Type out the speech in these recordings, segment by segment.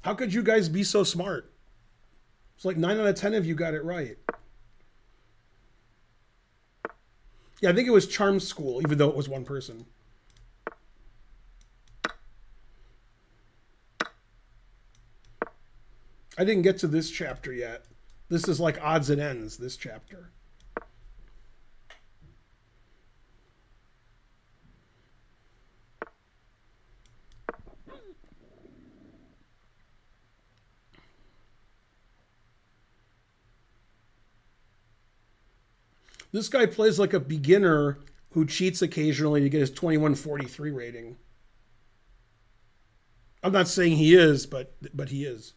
How could you guys be so smart? It's like 9 out of 10 of you got it right. Yeah, I think it was Charm School, even though it was one person. I didn't get to this chapter yet. This is like odds and ends, this chapter. This guy plays like a beginner who cheats occasionally to get his 2143 rating. I'm not saying he is, but he is.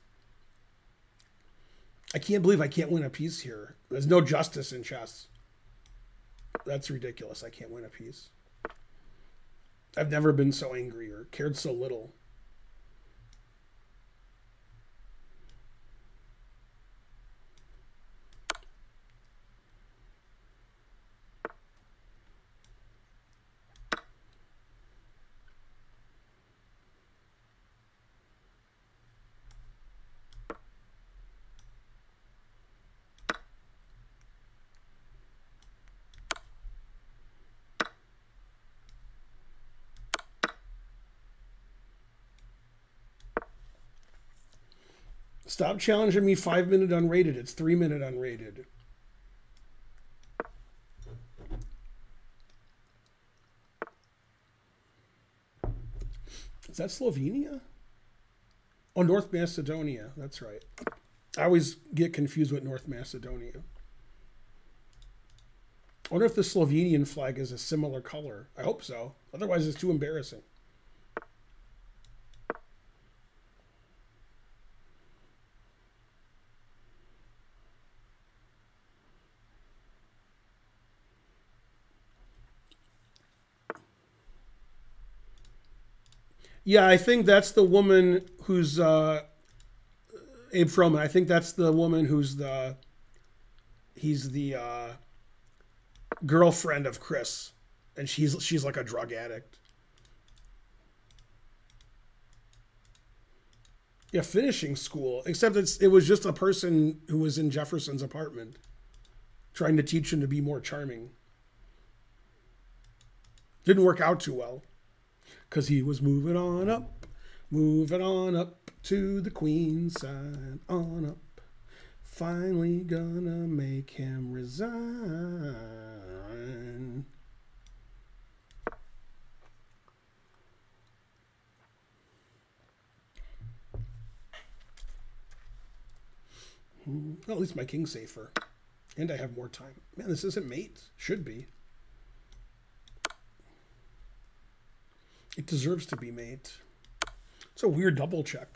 I can't believe I can't win a piece here. There's no justice in chess. That's ridiculous. I can't win a piece. I've never been so angry or cared so little. Stop challenging me 5-minute unrated. It's 3-minute unrated. Is that Slovenia? Oh, North Macedonia. That's right. I always get confused with North Macedonia. I wonder if the Slovenian flag is a similar color. I hope so. Otherwise, it's too embarrassing. Yeah, I think that's the woman who's Abe Froman. I think that's the woman who's he's the girlfriend of Chris, and she's like a drug addict. Yeah, finishing school. Except it was just a person who was in Jefferson's apartment, trying to teach him to be more charming. Didn't work out too well. Because he was moving on up to the Queen's side, on up. Finally gonna make him resign. Well, at least my king's safer. And I have more time. Man, this isn't mate. Should be. It deserves to be mate. It's a weird double check.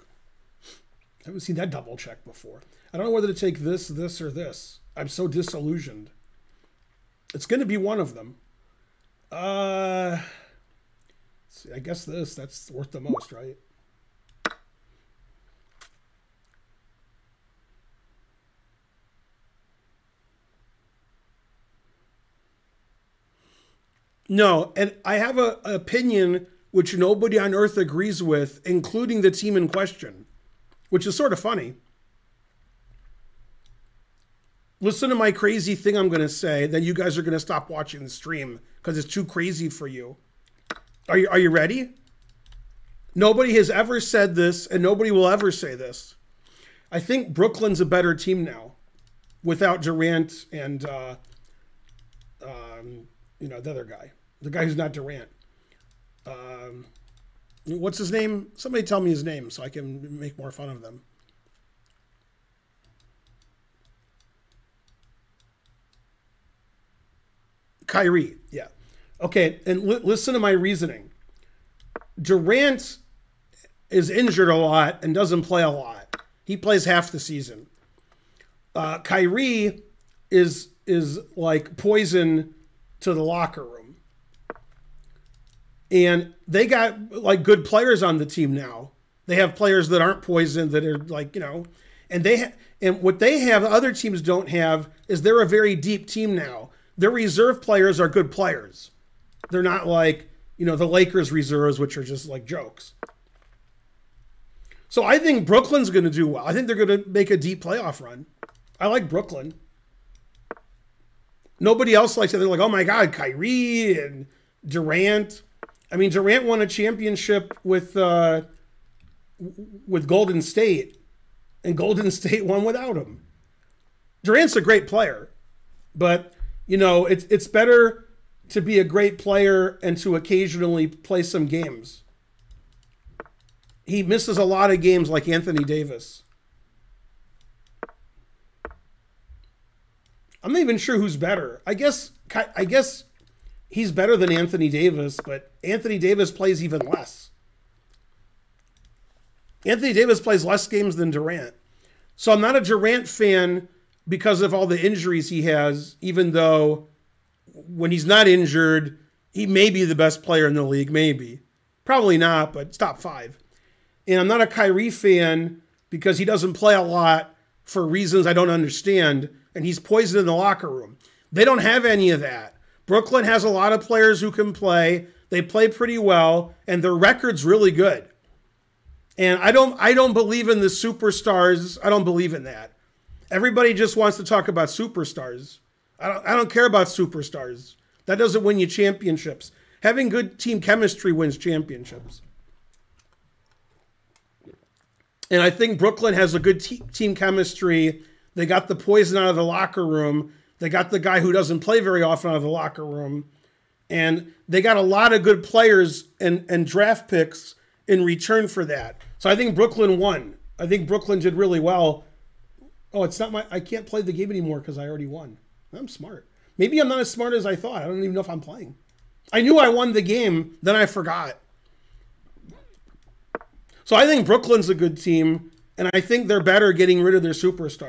I haven't seen that double check before. I don't know whether to take this, this, or this. I'm so disillusioned. It's going to be one of them. See, I guess that's worth the most, right? No, and I have an opinion which nobody on earth agrees with, including the team in question, which is sort of funny. Listen to my crazy thing I'm going to say, then you guys are going to stop watching the stream because it's too crazy for you. Are you ready? Nobody has ever said this, and nobody will ever say this. I think Brooklyn's a better team now without Durant and, you know, the other guy. The guy who's not Durant. What's his name? Somebody tell me his name so I can make more fun of them. Kyrie, yeah. Okay, and listen to my reasoning. Durant is injured a lot and doesn't play a lot. He plays half the season. Kyrie is like poison to the locker room. And they got like good players on the team now. They have players that aren't poison, that are like, you know, and and what they have, other teams don't have, is they're a very deep team now. Their reserve players are good players. They're not like, you know, the Lakers reserves, which are just like jokes. So I think Brooklyn's going to do well. I think they're going to make a deep playoff run. I like Brooklyn. Nobody else likes it. They're like, oh my God, Kyrie and Durant. I mean, Durant won a championship with Golden State, and Golden State won without him. Durant's a great player, but you know, it's better to be a great player and to occasionally play some games. He misses a lot of games like Anthony Davis. I'm not even sure who's better. I guess he's better than Anthony Davis, but Anthony Davis plays even less. Anthony Davis plays less games than Durant. So I'm not a Durant fan because of all the injuries he has, even though when he's not injured, he may be the best player in the league, maybe. Probably not, but it's top 5. And I'm not a Kyrie fan because he doesn't play a lot for reasons I don't understand, and he's poison in the locker room. They don't have any of that. Brooklyn has a lot of players who can play. They play pretty well, and their record's really good. And I don't believe in the superstars. I don't believe in that. Everybody just wants to talk about superstars. I don't care about superstars. That doesn't win you championships. Having good team chemistry wins championships. And I think Brooklyn has a good team chemistry. They got the poison out of the locker room. They got the guy who doesn't play very often out of the locker room. And they got a lot of good players and draft picks in return for that. So I think Brooklyn won. I think Brooklyn did really well. Oh, it's not I can't play the game anymore because I already won. I'm smart. Maybe I'm not as smart as I thought. I don't even know if I'm playing. I knew I won the game, then I forgot. So I think Brooklyn's a good team, and I think they're better getting rid of their superstar.